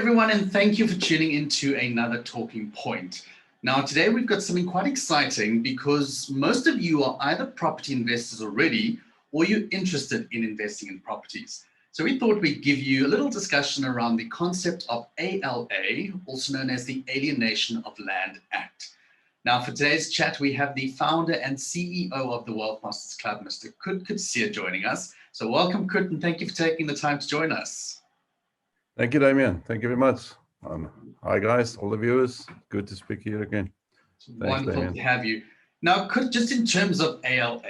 everyone, and thank you for tuning into another Talking Point. Now, today we've got something quite exciting because most of you are either property investors already or you're interested in investing in properties. So we thought we'd give you a little discussion around the concept of ALA, also known as the Alienation of Land Act. Now, for today's chat, we have the founder and CEO of the Wealth Masters Club, Mr. Kurt Coetzee, joining us. So welcome, Kurt, and thank you for taking the time to join us. Thank you, Damien. Thank you very much. Hi, guys, all the viewers. Good to speak here again. Thanks, wonderful to have you. Now, Kurt, just in terms of ALA,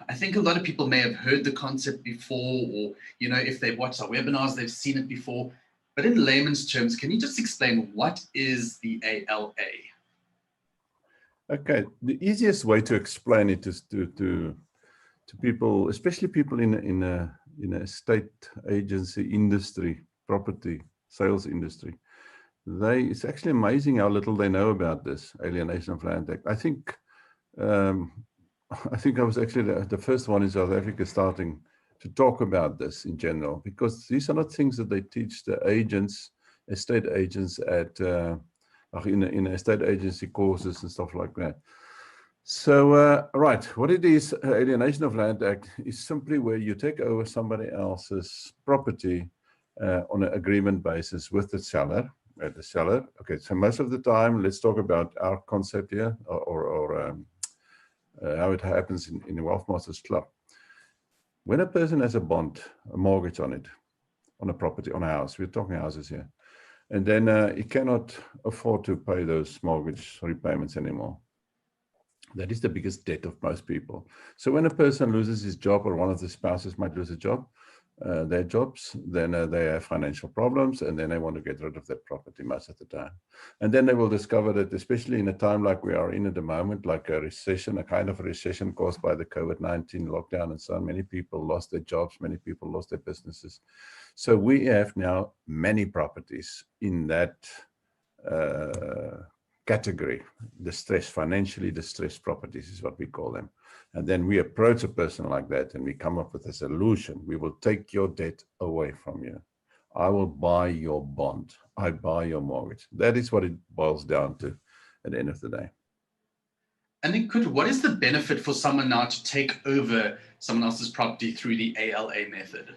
I think a lot of people may have heard the concept before, or, you know, if they've watched our webinars, they've seen it before. But in layman's terms, can you just explain what is the ALA? Okay, the easiest way to explain it is to people, especially people in a state agency industry, property sales industry. It's actually amazing how little they know about this Alienation of Land Act. I think I was actually the first one in South Africa starting to talk about this in general, because these are not things that they teach the agents, estate agents at in estate agency courses and stuff like that. So, right, what it is, Alienation of Land Act is simply where you take over somebody else's property on an agreement basis with the seller. Okay, so most of the time, let's talk about our concept here, or how it happens in the Wealth Masters Club. When a person has a bond, a mortgage on it, on a property, on a house, we're talking houses here, and then he cannot afford to pay those mortgage repayments anymore. That is the biggest debt of most people. So when a person loses his job, or one of the spouses might lose a job, their jobs, then they have financial problems, and then they want to get rid of that property most of the time. And then they will discover that, especially in a time like we are in at the moment, like a recession, a kind of a recession caused by the COVID-19 lockdown and so on, many people lost their jobs, many people lost their businesses. So we have now many properties in that category, financially distressed properties is what we call them. And then we approach a person like that and we come up with a solution. We will take your debt away from you. I will buy your bond. I buy your mortgage. That is what it boils down to at the end of the day. And then, Kurt, what is the benefit for someone now to take over someone else's property through the ALA method?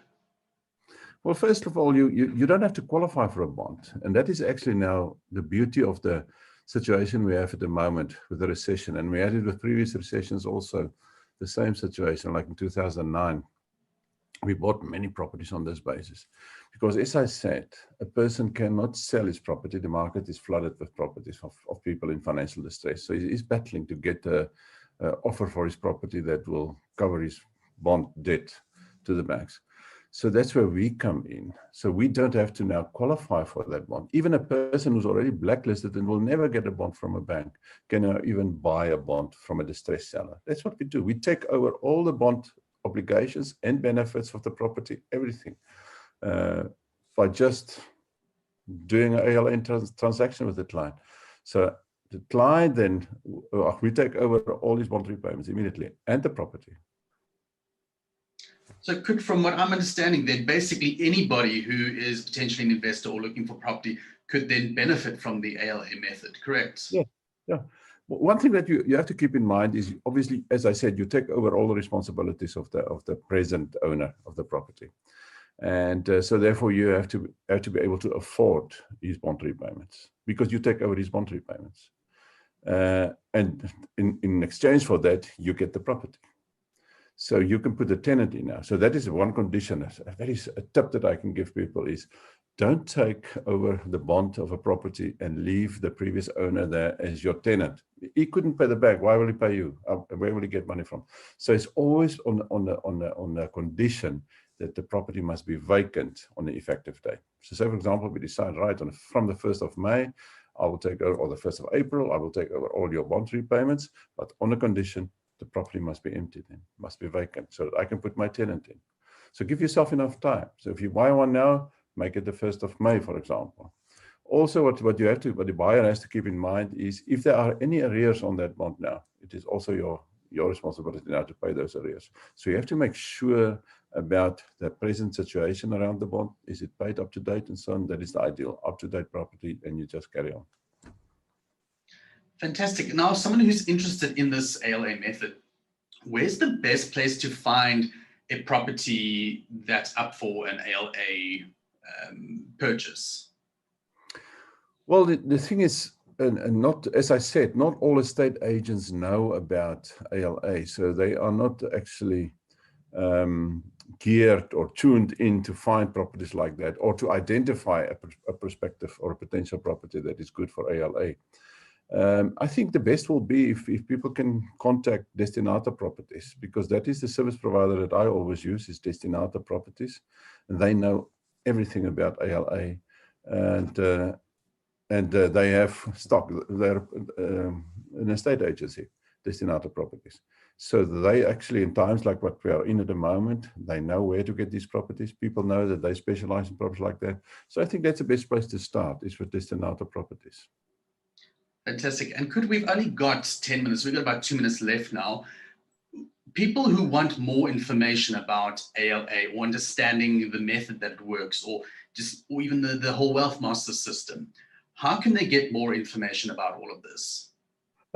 Well, first of all, you don't have to qualify for a bond. And that is actually now the beauty of the situation we have at the moment with the recession. And we had it with previous recessions also, the same situation, like in 2009. We bought many properties on this basis. Because as I said, a person cannot sell his property. The market is flooded with properties of people in financial distress. So he's battling to get an offer for his property that will cover his bond debt to the banks. So that's where we come in. So we don't have to now qualify for that bond. Even a person who's already blacklisted and will never get a bond from a bank can now even buy a bond from a distressed seller. That's what we do. We take over all the bond obligations and benefits of the property, everything, by just doing an ALN transaction with the client. So the client then, we take over all his bond repayments immediately and the property. So, Kurt, from what I'm understanding, then basically anybody who is potentially an investor or looking for property could then benefit from the ALA method, correct? Yeah. One thing that you have to keep in mind is, obviously, as I said, you take over all the responsibilities of the present owner of the property, and so therefore you have to be able to afford his bond repayments, because you take over his bond repayments, and in exchange for that you get the property. So you can put a tenant in now. So that is one condition. That is a tip that I can give people is, don't take over the bond of a property and leave the previous owner there as your tenant. He couldn't pay the bank. Why will he pay you? Where will he get money from? So it's always on the condition that the property must be vacant on the effective date. So say, for example, we decide, right, from the 1st of May, I will take over, or the 1st of April, I will take over all your bond repayments, but on the condition the property must be empty, then must be vacant, so that I can put my tenant in. So give yourself enough time. So if you buy one now, make it the 1st of May, for example. Also, what the buyer has to keep in mind is, if there are any arrears on that bond now, it is also your responsibility now to pay those arrears. So you have to make sure about the present situation around the bond. Is it paid up to date and so on? That is the ideal up-to-date property, and you just carry on. Fantastic. Now, someone who's interested in this ALA method, where's the best place to find a property that's up for an ALA purchase? Well, the thing is, and not, as I said, not all estate agents know about ALA, so they are not actually geared or tuned in to find properties like that, or to identify a prospective or a potential property that is good for ALA. I think the best will be if people can contact Destinata Properties, because that is the service provider that I always use, is Destinata Properties, and they know everything about ALA, and they have stock. They're an estate agency, Destinata Properties. So they actually, in times like what we are in at the moment, they know where to get these properties. People know that they specialize in properties like that. So I think that's the best place to start, is with Destinata Properties. Fantastic. And we've only got 10 minutes. We've got about 2 minutes left now. People who want more information about ALA, or understanding the method that works, or even the whole Wealth Master system, how can they get more information about all of this?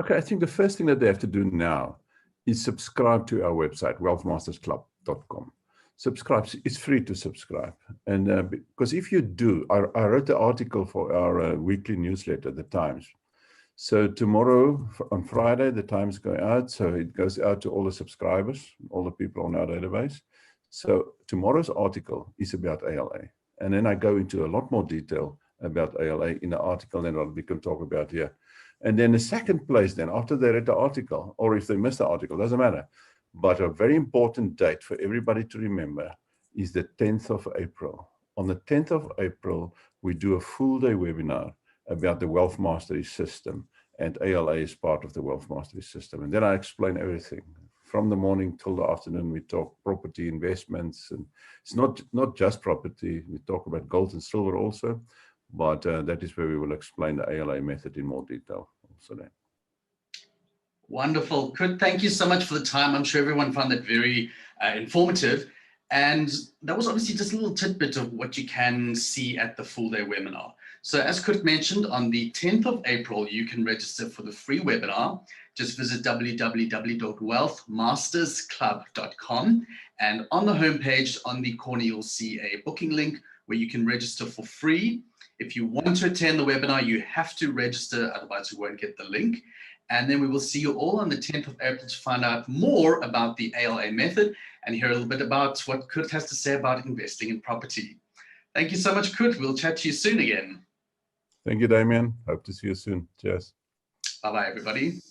Okay, I think the first thing that they have to do now is subscribe to our website, wealthmastersclub.com. Subscribe. It's free to subscribe. And because if you do, I wrote the article for our weekly newsletter, The Times. So tomorrow, on Friday, the Times go out. So it goes out to all the subscribers, all the people on our database. So tomorrow's article is about ALA. And then I go into a lot more detail about ALA in the article than what we can talk about here. And then the second place, then after they read the article, or if they missed the article, doesn't matter. But a very important date for everybody to remember is the 10th of April. On the 10th of April, we do a full day webinar about the Wealth Mastery system, and ALA is part of the Wealth Mastery system. And then I explain everything. From the morning till the afternoon, we talk property investments, and it's not just property. We talk about gold and silver also. But that is where we will explain the ALA method in more detail also then. Wonderful. Kurt, thank you so much for the time. I'm sure everyone found that very informative. And that was obviously just a little tidbit of what you can see at the full day webinar. So as Kurt mentioned, on the 10th of April, you can register for the free webinar. Just visit www.wealthmastersclub.com. And on the homepage, on the corner, you'll see a booking link where you can register for free. If you want to attend the webinar, you have to register, otherwise you won't get the link. And then we will see you all on the 10th of April to find out more about the ALA method and hear a little bit about what Kurt has to say about investing in property. Thank you so much, Kurt. We'll chat to you soon again. Thank you, Damien. Hope to see you soon. Cheers. Bye-bye, everybody.